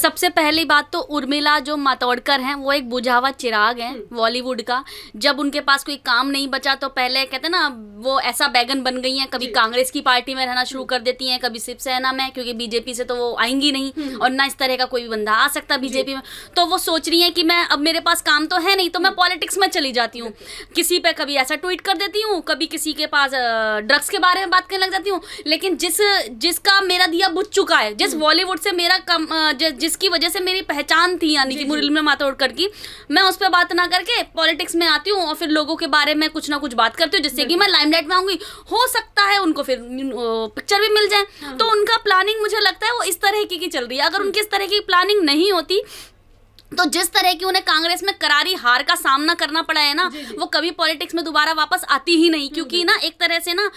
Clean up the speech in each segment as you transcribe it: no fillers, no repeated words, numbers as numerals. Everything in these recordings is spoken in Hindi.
सबसे पहली बात तो उर्मिला जो मातोड़कर हैं वो एक बुझा हुआ चिराग हैं बॉलीवुड का। जब उनके पास कोई काम नहीं बचा तो पहले कहते ना वो ऐसा बैगन बन गई हैं, कभी कांग्रेस की पार्टी में रहना शुरू कर देती हैं, कभी शिवसेना में, क्योंकि बीजेपी से तो वो आएंगी नहीं और ना इस तरह का कोई भी बंदा आ सकता बीजेपी में। तो वो सोच रही हैं कि मैं अब मेरे पास काम तो है नहीं तो मैं पॉलिटिक्स में चली जाती हूँ। किसी पे कभी ऐसा ट्वीट कर देती हूँ, कभी किसी के पास ड्रग्स के बारे में बात करने लग जाती हूँ। लेकिन जिसका मेरा दिया बुझ चुका है, जिस बॉलीवुड से मेरा जिसकी वजह से मेरी पहचान थी यानी कि उर्मिला मातोड़कर की, मैं उस पर बात ना करके पॉलिटिक्स में आती हूँ और फिर लोगों के बारे में कुछ ना कुछ बात करती हूँ जिससे कि मैं लाइमलाइट में आऊंगी। हो सकता है उनको फिर पिक्चर भी मिल जाए। तो उनका प्लानिंग मुझे लगता है वो इस तरह की चल रही है। अगर उनकी इस तरह की प्लानिंग नहीं होती तो जिस तरह की उन्हें कांग्रेस में करारी हार का सामना करना पड़ा है ना, वो कभी पॉलिटिक्स में दोबारा वापस आती ही नहीं। क्योंकि ना एक तरह से ना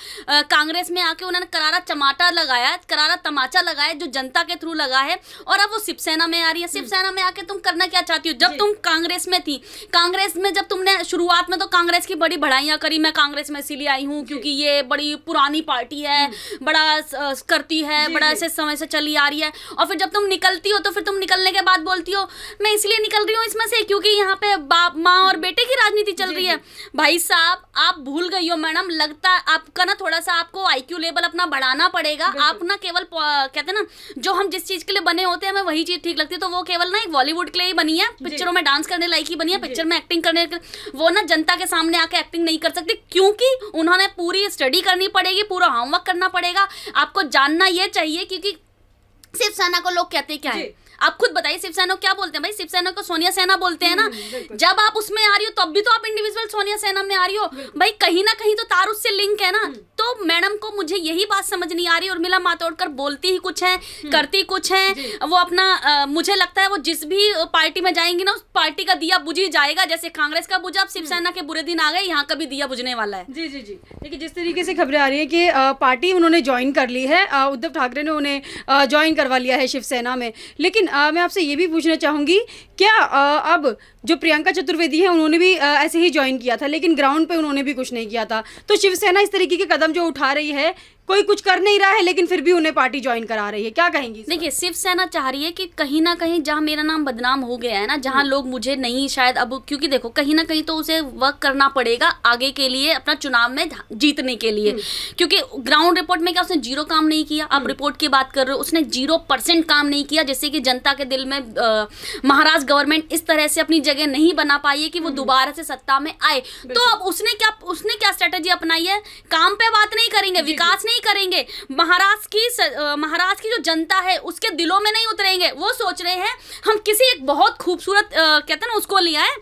कांग्रेस में आके उन्होंने करारा चमाटा लगाया, करारा तमाचा लगाया जो जनता के थ्रू लगा है, और अब वो शिवसेना में आ रही है। शिवसेना में आके तुम करना क्या चाहती हो? जब तुम कांग्रेस में थी, कांग्रेस में जब तुमने शुरुआत में तो कांग्रेस की बड़ी बढ़ाइयाँ करी, मैं कांग्रेस में इसीलिए आई हूँ क्योंकि ये बड़ी पुरानी पार्टी है, बड़ा करती है, बड़ा ऐसे समय से चली आ रही है। और फिर जब तुम निकलती हो तो फिर तुम निकलने के बाद बोलती हो मैं इसलिए निकल रही हूँ इसमें से क्योंकि यहाँ पे बाप माँ और बेटे की राजनीति चल रही है। भाई साहब आप भूल गई हो मैडम, लगता है आपका ना थोड़ा सा आपको आईक्यू लेवल अपना बढ़ाना पड़ेगा। आप ना केवल कहते हैं ना जो हम जिस चीज के लिए बने होते हैं हमें वही चीज ठीक लगती है, तो वो केवल ना एक बॉलीवुड के लिए ही बनी है, पिक्चरों में डांस करने लायक ही बनी है, पिक्चर में एक्टिंग करने, वो ना जनता के सामने आके एक्टिंग नहीं कर सकती क्योंकि उन्होंने पूरी स्टडी करनी पड़ेगी, पूरा होमवर्क करना पड़ेगा। आपको जानना ये चाहिए क्योंकि शिवसेना को लोग कहते क्या है, आप खुद बताइए शिवसेना को क्या बोलते हैं? भाई शिवसेना को सोनिया सेना बोलते हैं ना। जब आप उसमें आ रही हो तब भी तो आप इंडिविजुअल सोनिया सेना में आ रही हो। भाई कहीं ना कहीं तो तार उससे लिंक है ना। तो मैडम को मुझे यही बात समझ नहीं आ रही। उर्मिला मातोड़कर बोलती ही कुछ है, करती कुछ है। वो अपना मुझे लगता है वो जिस भी पार्टी में जाएंगी ना उस पार्टी का दिया बुझ ही जाएगा। जैसे कांग्रेस का बुझा, अब शिवसेना के बुरे दिन आ गए, यहाँ का भी दिया बुझने वाला है। जी जी जी। देखिए जिस तरीके से खबरें आ रही है कि पार्टी उन्होंने ज्वाइन कर ली है, उद्धव ठाकरे ने उन्हें ज्वाइन करवा लिया है शिवसेना में। लेकिन मैं आपसे ये भी पूछना चाहूँगी क्या अब जो प्रियंका चतुर्वेदी है उन्होंने भी ऐसे ही ज्वाइन किया था लेकिन ग्राउंड पे उन्होंने भी कुछ नहीं किया था। तो शिवसेना इस तरीके के कदम जो उठा रही है, कोई कुछ कर नहीं रहा है लेकिन फिर भी उन्हें पार्टी ज्वाइन करा रही है, क्या कहेंगी? देखिए शिवसेना चाह रही है कि कहीं ना कहीं जहां मेरा नाम बदनाम हो गया है ना, जहां लोग मुझे नहीं शायद अब, क्योंकि देखो कहीं ना कहीं तो उसे वर्क करना पड़ेगा आगे के लिए अपना चुनाव में जीतने के लिए। क्योंकि ग्राउंड रिपोर्ट में क्या उसने जीरो काम नहीं किया? आप रिपोर्ट की बात कर रहे हो, उसने 0% काम नहीं किया जिससे कि जनता के दिल में महाराज गवर्नमेंट इस तरह से अपनी जगह नहीं बना पाई है कि वो दोबारा से सत्ता में आए। तो अब उसने क्या स्ट्रेटेजी अपनाई है? काम पे बात नहीं करेंगे, विकास नहीं करेंगे, महाराष्ट्र की जो जनता है उसके दिलों में नहीं उतरेंगे। वो सोच रहे हैं हम किसी एक बहुत खूबसूरत कहते हैं ना उसको लिया है,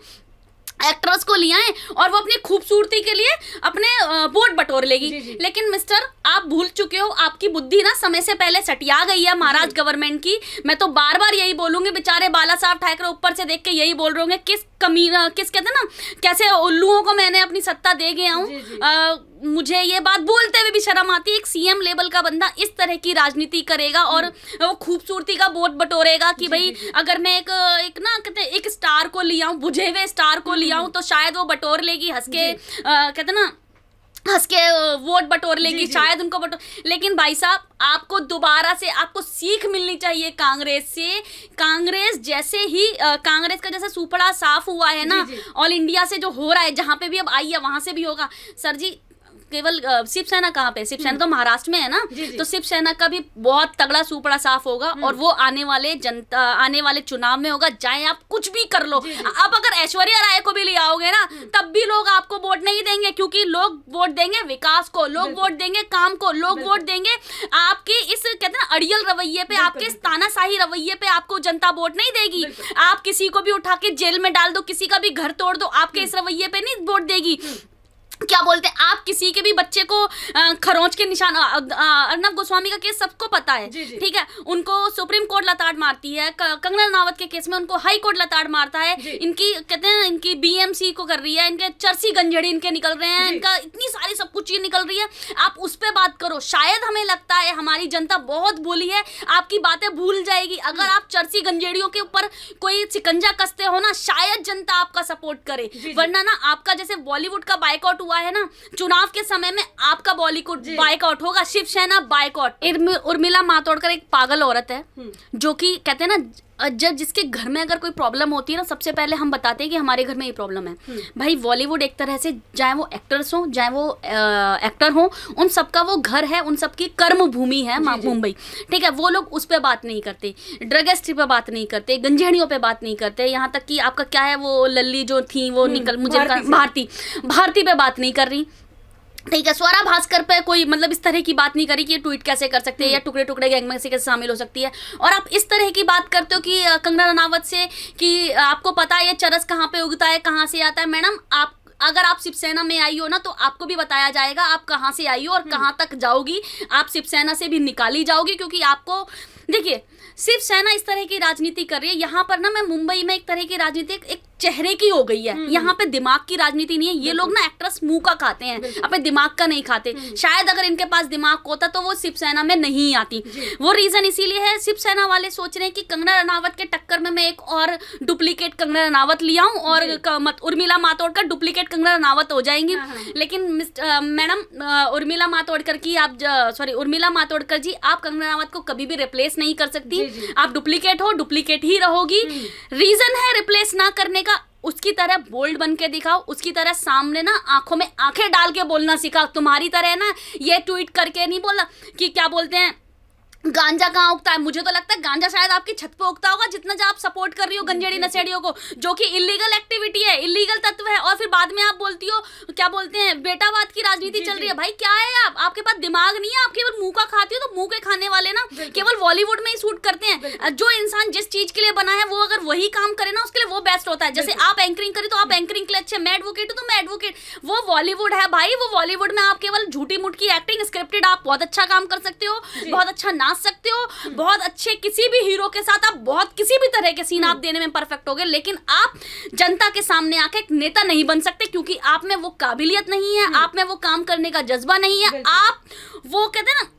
एक्ट्रेस को लिया है और वो अपनी खूबसूरती के लिए अपने वोट बटोर लेगी। लेकिन मिस्टर आप भूल चुके हो, आपकी बुद्धि ना समय से पहले सटिया गई है महाराज गवर्नमेंट की। मैं तो बार बार यही बोलूंगी, बेचारे बाला साहब ठाकरे ऊपर से देख के यही बोल रहे होंगे किस कहते हैं ना कैसे उल्लुओं को मैंने अपनी सत्ता दे गया हूँ। मुझे ये बात बोलते हुए भी शर्म आती है, एक सीएम लेवल का बंदा इस तरह की राजनीति करेगा और वो खूबसूरती का वोट बटोरेगा कि भाई अगर मैं एक ना कहते हैं एक स्टार को लिया हूँ, बुझे हुए स्टार को लिया हूँ तो शायद वो बटोर लेगी, हंस के कहते ना हंस के वोट बटोर लेगी शायद उनको बटोर। लेकिन भाई साहब आपको दोबारा से आपको सीख मिलनी चाहिए कांग्रेस से। कांग्रेस जैसे ही कांग्रेस का जैसे सुपड़ा साफ हुआ है ना ऑल इंडिया से जो हो रहा है, जहाँ पे भी अब आई है वहां से भी होगा। सर जी केवल शिवसेना कहाँ पे? शिवसेना तो महाराष्ट्र में है ना। तो शिवसेना का भी बहुत तगड़ा सुपड़ा साफ होगा और वो आने वाले चुनाव में होगा, चाहे आप कुछ भी कर लो। आप अगर ऐश्वर्या राय को भी ले आओगे ना तब भी लोग आपको वोट नहीं देंगे, क्योंकि लोग वोट देंगे विकास को, लोग वोट देंगे काम को, लोग वोट देंगे आपके इस कहते हैं ना अड़ियल रवैये पे, आपके इस तानाशाही रवैये पे आपको जनता वोट नहीं देगी। आप किसी को भी उठा के जेल में डाल दो, किसी का भी घर तोड़ दो, आपके इस रवैये पे नहीं वोट देगी। क्या बोलते हैं आप किसी के भी बच्चे को खरोंच के निशान, अर्नब गोस्वामी का केस सबको पता है, ठीक है, उनको सुप्रीम कोर्ट लताड़ मारती है। कंगना रनावत के केस में उनको हाई कोर्ट लताड़ मारता है। इनकी कहते हैं इनकी बीएमसी को कर रही है, इनके चर्सी गंजेड़ी इनके निकल रहे हैं, इनका इतनी सारी सब कुछ चीज निकल रही है। आप उस पर बात करो, शायद हमें लगता है हमारी जनता बहुत भोली है, आपकी बातें भूल जाएगी। अगर आप चर्सी गंजेड़ियों के ऊपर कोई शिकंजा कसते हो ना, शायद जनता आपका सपोर्ट करे, वरना ना आपका जैसे बॉलीवुड का बायकॉट हुआ है ना, चुनाव के समय में आपका बॉलीवुड बायकॉट होगा, शिवसेना बायकॉट। उर्मिला मातोड़कर एक पागल औरत है जो कि कहते हैं ना जब जिसके घर में अगर कोई प्रॉब्लम होती है ना, सबसे पहले हम बताते हैं कि हमारे घर में ये प्रॉब्लम है। भाई बॉलीवुड एक तरह से, चाहे वो एक्टर्स हो चाहे वो एक्टर हो, उन सबका वो घर है, उन सबकी कर्म भूमि है मुंबई, ठीक है। वो लोग उस पर बात नहीं करते, ड्रगिस्ट पे बात नहीं करते, गंजेड़ियों पे बात नहीं करते, यहाँ तक कि आपका क्या है वो लल्ली जो थी वो निकल, मुझे भारती पे बात नहीं कर रही, ठीक है। स्वरा भास्कर पे कोई मतलब इस तरह की बात नहीं करी कि ये ट्वीट कैसे कर सकते हैं या टुकड़े टुकड़े गैंग में से कैसे शामिल हो सकती है। और आप इस तरह की बात करते हो कि कंगना रनावत से कि आपको पता है ये चरस कहाँ पे उगता है, कहाँ से आता है। मैडम, आप अगर आप शिवसेना में आई हो ना, तो आपको भी बताया जाएगा आप कहाँ से आई हो और कहाँ तक जाओगी। आप शिवसेना से भी निकाली जाओगी, क्योंकि आपको देखिए शिवसेना इस तरह की राजनीति कर रही है। यहाँ पर ना मैं मुंबई में एक तरह की राजनीति एक चेहरे की हो गई है, यहाँ पे दिमाग की राजनीति नहीं है। ये लोग ना एक्ट्रेस मुंह का खाते हैं, अपने दिमाग का नहीं खाते। शायद अगर इनके पास दिमाग होता तो वो शिवसेना में नहीं आती। वो रीजन इसीलिए है, शिवसेना वाले सोच रहे हैं कि कंगना रनावत के टक्कर में मैं एक और डुप्लीकेट कंगना रनावत लिया हूँ और उर्मिला मातोड़कर डुप्लीकेट कंगना रनावत हो जाएंगी। लेकिन मैडम उर्मिला मातोड़कर की आप उर्मिला मातोड़कर जी, आप कंगना रनावत को कभी भी रिप्लेस नहीं कर सकती। आप डुप्लीकेट हो, डुप्लीकेट ही रहोगी। रीजन है रिप्लेस ना करने का, उसकी तरह बोल्ड बन के दिखाओ, उसकी तरह सामने ना आंखों में आंखें डाल के बोलना सिखाओ। तुम्हारी तरह ना ये ट्वीट करके नहीं बोला कि क्या बोलते हैं गांजा कहाँ उगता है। मुझे तो लगता है गांजा शायद आपकी छत पे उगता होगा, जितना जो आप सपोर्ट कर रही हो गंजेड़ी नशेड़ियों को, जो कि इलीगल एक्टिविटी है, इलीगल तत्व है। और फिर बाद में आप बोलती हो क्या बोलते हैं बेटावाद की राजनीति चल रही है। भाई क्या है आपके पास दिमाग नहीं है, आप केवल मुंह का खाती हो। तो मुंह के खाने वाले ना केवल बॉलीवुड में ही शूट करते हैं। जो इंसान जिस चीज के लिए बना है वो अगर वही काम करे ना, उसके लिए वो बेस्ट होता है। जैसे आप एंकरिंग करी तो आप एंकरिंग के लिए अच्छे, मैं एडवोकेट हूँ तो मैं एडवोकेट। वो बॉलीवुड है भाई, वो बॉलीवुड में आप केवल झूठी मुठ की एक्टिंग, स्क्रिप्टेड आप बहुत अच्छा काम कर सकते हो, बहुत अच्छा नाच सकते हो, बहुत अच्छे किसी भी हीरो के साथ आप बहुत किसी भी तरह के सीन आप देने में परफेक्ट होगे। लेकिन आप जनता के सामने आके एक नेता नहीं बन सकते, क्योंकि आप में वो काबिलियत नहीं है, आप में वो काम करने का जज्बा नहीं है। आप वो कहते हैं ना,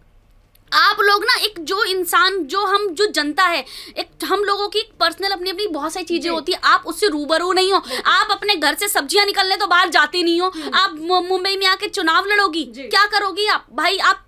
आप लोग ना एक जो इंसान जो जनता है, एक हम लोगों की पर्सनल अपनी अपनी बहुत सारी चीजें होती है, आप उससे रूबरू नहीं हो। आप अपने घर से सब्जियां निकलने तो बाहर जाती नहीं हो, आप मुंबई में आके चुनाव लड़ोगी, क्या करोगी आप भाई। आप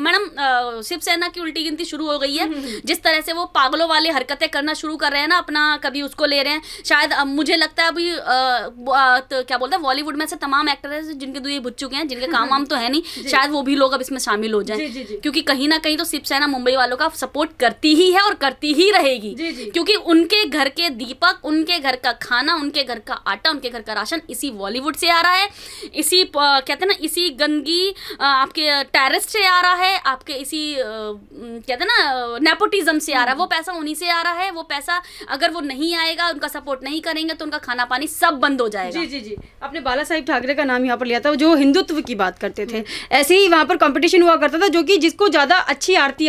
मैडम शिवसेना की उल्टी गिनती शुरू हो गई है। जिस तरह से वो पागलों वाली हरकतें करना शुरू कर रहे हैं ना, अपना कभी उसको ले रहे हैं। शायद मुझे लगता है अभी तो क्या बोलते हैं बॉलीवुड में से तमाम एक्टर हैं जिनके दुए बुझ चुके हैं, जिनके काम वाम तो है नहीं, शायद वो भी लोग अब इसमें शामिल हो जाए, क्योंकि कहीं ना कहीं तो शिवसेना मुंबई वालों का सपोर्ट करती ही है और करती ही रहेगी। क्योंकि उनके घर के दीपक, उनके घर का खाना, उनके घर का आटा, उनके घर का राशन इसी बॉलीवुड से आ रहा है, इसी कहते हैं ना इसी गंदगी आपके टेररिस्ट से आ रहा है, आपके इसी कहते हैं ना नेपोटिज्म से आ रहा है। वो पैसा उन्हीं से आ रहा है। वो पैसा अगर वो नहीं आएगा, उनका सपोर्ट नहीं करेंगे तो उनका खाना पानी सब बंद हो जाएगा। जी आपने बाला साहिब ठाकरे का नाम यहाँ पर लिया था, जो हिंदुत्व की बात करते थे। ऐसे ही वहाँ पर कंपटीशन हुआ करता था, जो कि जिसको ज़्यादा अच्छी आरती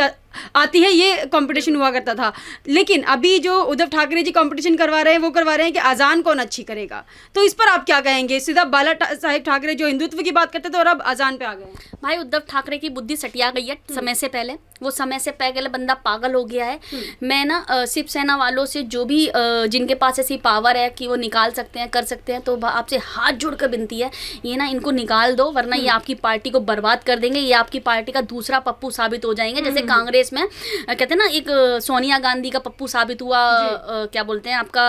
आती है ये कंपटीशन हुआ करता था। लेकिन अभी जो उद्धव ठाकरे जी कंपटीशन करवा रहे हैं, वो करवा रहे हैं कि अजान कौन अच्छी करेगा। तो इस पर आप क्या कहेंगे? सीधा बाला साहिब ठाकरे जो हिंदुत्व की बात करते थे और अब अजान पे आ गए। भाई उद्धव ठाकरे की बुद्धि सटिया गई है समय से पहले, वो समय से पहले बंदा पागल हो गया है। मैं ना शिवसेना वालों से जो भी जिनके पास ऐसी पावर है कि वो निकाल सकते हैं, कर सकते हैं, तो आपसे हाथ जोड़कर विनती है, ये ना इनको निकाल दो, वरना ये आपकी पार्टी को बर्बाद कर देंगे। ये आपकी पार्टी का दूसरा पप्पू साबित हो जाएंगे। जैसे कांग्रेस में कहते हैं ना एक सोनिया गांधी का पप्पू साबित हुआ, क्या बोलते हैं आपका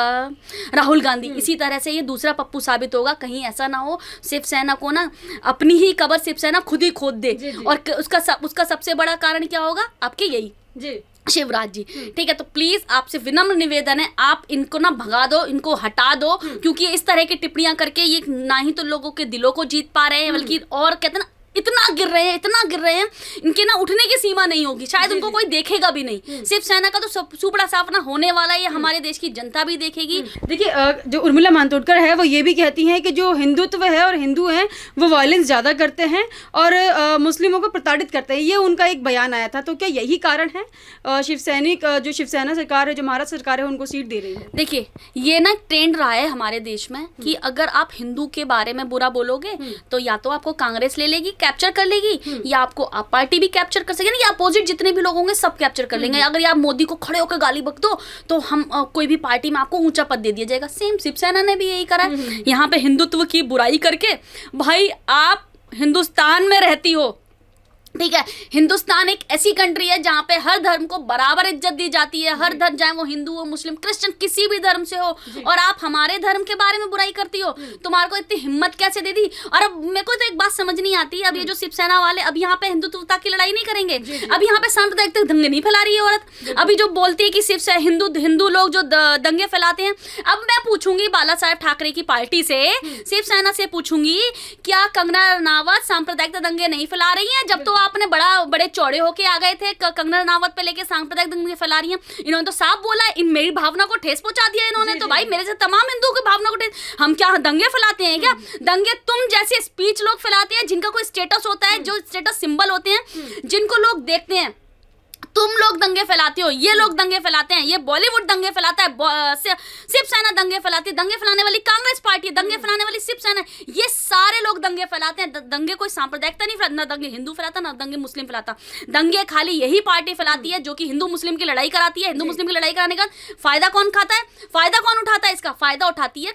राहुल गांधी, इसी तरह से ये दूसरा पप्पू साबित होगा। कहीं ऐसा ना हो शिवसेना को ना अपनी ही कबर शिवसेना खुद ही खोद दे। और उसका सबसे बड़ा कारण क्या होगा? आपके यही शिवराज जी, ठीक है। तो प्लीज आपसे विनम्र निवेदन है, आप इनको ना भगा दो, इनको हटा दो, क्योंकि इस तरह की टिप्पणियां करके ये ना ही तो लोगों के दिलों को जीत पा रहे हैं, बल्कि और कहते हैं ना इतना गिर रहे हैं, इनके ना उठने की सीमा नहीं होगी। शायद उनको कोई देखेगा भी नहीं। शिवसेना का तो सुपड़ा साफना होने वाला है, ये हमारे देश की जनता भी देखेगी। देखिए जो उर्मिला मातोंडकर है वो ये भी कहती हैं कि जो हिंदुत्व है और हिंदू हैं वो वायलेंस ज़्यादा करते हैं और मुस्लिमों को प्रताड़ित करते हैं। ये उनका एक बयान आया था। तो क्या यही कारण है शिवसैनिक जो शिवसेना सरकार है, जो महाराष्ट्र सरकार है, उनको सीट दे रही है? देखिए ये ना ट्रेंड रहा है हमारे देश में कि अगर आप हिंदू के बारे में बुरा बोलोगे तो या तो आपको कांग्रेस ले लेगी, कैप्चर कर लेगी, या आपको आप पार्टी भी कैप्चर कर सकेगी, या अपोजिट जितने भी लोग होंगे सब कैप्चर कर लेंगे। अगर आप मोदी को खड़े होकर गाली बक दो तो हम कोई भी पार्टी में आपको ऊंचा पद दे दिया जाएगा। सेम शिवसेना ने भी यही करा है। यहाँ पे हिंदुत्व की बुराई करके, भाई आप हिंदुस्तान में रहती हो, ठीक है, हिंदुस्तान एक ऐसी कंट्री है जहाँ पे हर धर्म को बराबर इज्जत दी जाती है, हर धर्म, चाहे वो हिंदू हो, मुस्लिम, क्रिश्चियन, किसी भी धर्म से हो, और आप हमारे धर्म के बारे में बुराई करती हो। तुम्हारे को इतनी हिम्मत कैसे दे दी? और अब मेरे को तो एक बात समझ नहीं आती, अब ये जो शिवसेना वाले अब यहाँ पे हिंदुत्वता की लड़ाई नहीं करेंगे, अब यहाँ पे सांप्रदायिक दंगे नहीं फैला रही है औरत। अभी जो बोलती है कि सिर्फ हिंदू लोग जो दंगे फैलाते हैं, अब मैं पूछूंगी बाला साहेब ठाकरे की पार्टी से, शिवसेना से पूछूंगी, क्या कंगना रनावत सांप्रदायिक दंगे नहीं फैला रही है? जब तो आपने बड़े चौड़े होके आ गए थे, कंगना रनावत पे लेके सांप्रदायिक दंगे फैला रही हैं। इन्होंने तो साफ बोला, इन मेरी भावना को ठेस पहुंचा दिया इन्होंने, तो भाई मेरे से तमाम हिंदुओं की भावना को ठेस। हम क्या दंगे फैलाते हैं क्या? दंगे तुम जैसे स्पीच लोग फैलाते हैं, जिनका कोई स्टेटस होता है, जो स्टेटस सिंबल होते हैं, जिनको लोग देखते हैं, तुम लोग दंगे फैलाते हो, ये लोग दंगे फैलाते हैं, ये बॉलीवुड दंगे फैलाता है, शिवसेना दंगे फैलाती है, दंगे फैलाने वाली कांग्रेस पार्टी है, दंगे फैलाने वाली शिवसेना, ये सारे लोग दंगे फैलाते हैं। दंगे कोई सांप्रदायिकता नहीं फैलाता, ना दंगे हिंदू फैलाता, ना दंगे मुस्लिम फैलाता। दंगे खाली यही पार्टी फैलाती है जो कि हिंदू मुस्लिम की लड़ाई कराती है। हिंदू मुस्लिम की लड़ाई कराने का फायदा कौन खाता है? फायदा कौन उठाता है? इसका फायदा उठाती है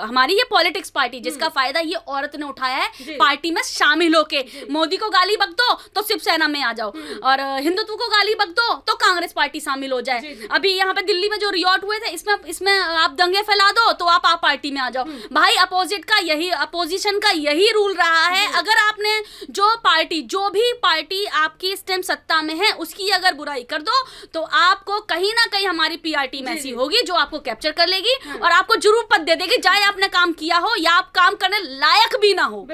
हमारी ये पॉलिटिक्स पार्टी, जिसका फायदा ये औरत ने उठाया है पार्टी में शामिल होके। मोदी को गाली बक दो तो शिवसेना में आ जाओ, और हिंदुत्व को गाली बक दो तो कांग्रेस पार्टी शामिल हो जाए। अभी यहाँ पे दिल्ली में जो रियॉट हुए थे, इसमें आप दंगे फैला दो तो आप पार्टी में आ जाओ। भाई अपोजिशन का यही रूल रहा है। अगर आपने जो भी पार्टी आपकी इस टाइम सत्ता में है, उसकी अगर बुराई कर दो तो आपको कहीं ना कहीं हमारी पीआर टीम ऐसी होगी जो आपको कैप्चर कर लेगी और आपको जरूर पद दे देगी, चाहे आपने काम किया हो या आप काम करने लायक भी ना हो।